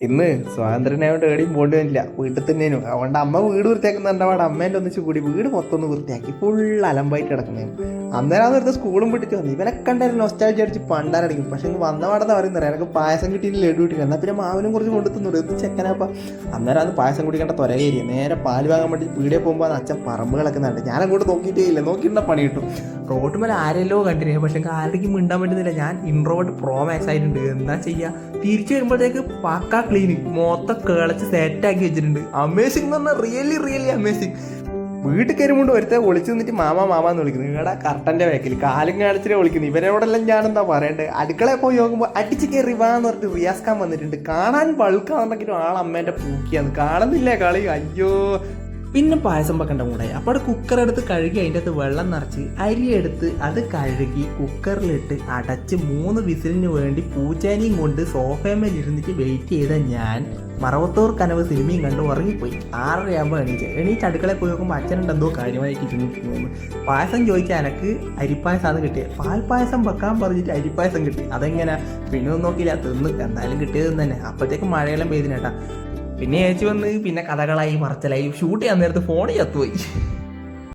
ഇന്ന് സ്വാതന്ത്ര്യനായോണ്ട് എവിടെയും പോണ്ടി വന്നില്ല, വീട്ടിൽ തന്നെയായിരുന്നു. അതുകൊണ്ട് അമ്മ വീട് വൃത്തിയാക്കുന്ന പാടെ അമ്മേൻ്റെ ഒന്നിച്ച് കൂടി വീട് മൊത്തം ഒന്ന് വൃത്തിയാക്കി ഫുൾ അലമ്പായിട്ട് കിടക്കുന്നതാണ്. അന്നേരം വെറുതെ സ്കൂളും വിട്ടിട്ട് വന്നു. ഇവനെ കണ്ടായിരുന്നു നൊസ്റ്റാൾജി അടിച്ച് പണ്ടാരടിക്കും. പക്ഷെ വന്ന പാടെന്ന് പറയുന്നത് എനിക്ക് പായസം കിട്ടിയിട്ട് ലഡു കിട്ടില്ല. എന്നാൽ പിന്നെ മാവിനും കുറച്ച് കൊണ്ടു തന്നു. എന്ത് ചെക്കനപ്പം അന്നേരം അത് പായസം കുടിക്കേണ്ട തൊരകേരിയ നേരെ പാല് വാങ്ങാൻ വേണ്ടി പീടിയെ പോകുമ്പോൾ അച്ഛൻ പറമ്പ് കിടക്കുന്നുണ്ട്. ഞാൻ അങ്ങോട്ട് നോക്കിയിട്ടേ ഇല്ല, നോക്കിയിരുന്ന പണി കിട്ടും. റോഡ് മേലെ ആരെല്ലോ കണ്ടിരുന്നു, പക്ഷെ ആരുടെയും മിണ്ടാൻ പറ്റുന്നില്ല. ഞാൻ ഇൻട്രോവേർട്ട് പ്രോ മാക്സ് ആയിട്ടുണ്ട്. എന്താ ചെയ്യുക, തിരിച്ചു വരുമ്പോഴത്തേക്ക് പാക്കാ ക്ലീൻ മൊത്തം കിളച്ച് സെറ്റാക്കി വെച്ചിട്ടുണ്ട്. അമേസിംഗ് എന്ന് പറഞ്ഞാൽ റിയലി അമേസിംഗ്. വീട്ടിൽ കയറുമ്പോൾ ഒരുത്തെ ഒളിച്ചു നിന്നിട്ട് മാമാന്ന് വിളിക്കുന്നു. നിങ്ങളുടെ കർട്ടൻ്റെ വേക്കിൽ കാലും കാണിച്ചിട്ട് വിളിക്കുന്നു. ഇവരോടെല്ലാം ഞാനെന്താ പറയണ്ടേ. അടുക്കളയിൽ പോയി നോക്കുമ്പോൾ അടിച്ച് കയറി വാന്ന് പറഞ്ഞിട്ട് റിയാസ് ഖാൻ വന്നിട്ടുണ്ട്. കാണാൻ ബൾക്കാണെന്നെങ്കിലും അമ്മേൻ്റെ പൂക്കിയാന്ന് കാണുന്നില്ലേ കളി. അയ്യോ. പിന്നെ പായസം വെക്കേണ്ട കൂടെ അപ്പോൾ അവിടെ കുക്കറെടുത്ത് കഴുകി അതിൻ്റെ അകത്ത് വെള്ളം നിറച്ച് അരിയെടുത്ത് അത് കഴുകി കുക്കറിലിട്ട് അടച്ച് 3 വിസിലിന് വേണ്ടി പൂച്ചാനിയും കൊണ്ട് സോഫയമേൽ ഇരുന്നിട്ട് വെയിറ്റ് ചെയ്ത ഞാൻ മറവത്തോർ കനവ് സിനിമയും കണ്ട് ഉറങ്ങിപ്പോയി. 6:30 എണീറ്റ് അടുക്കളയിൽ പോയി നോക്കുമ്പോൾ അച്ഛനുണ്ട് എന്തോ കാര്യമായിട്ട് ഇരുന്ന് പോകുന്നു. പായസം ചോദിച്ചാൽ എനിക്ക് അരിപ്പായസമാണ് കിട്ടിയത്. പാൽപ്പായസം വെക്കാൻ പറഞ്ഞിട്ട് അരിപ്പായസം കിട്ടി. അതെങ്ങനെ പിന്നെ ഒന്നും നോക്കിയില്ല, തിന്ന് എന്തായാലും കിട്ടിയത് തന്നെ. അപ്പോഴത്തേക്ക് മഴയെല്ലാം പെയ്തിനേട്ടാ. പിന്നെ ചേച്ചി വന്ന് പിന്നെ കഥകളായി മറച്ചലായി. ഷൂട്ട് ചെയ്യാൻ നേരത്ത് ഫോണിൽ ചത്തുപോയി.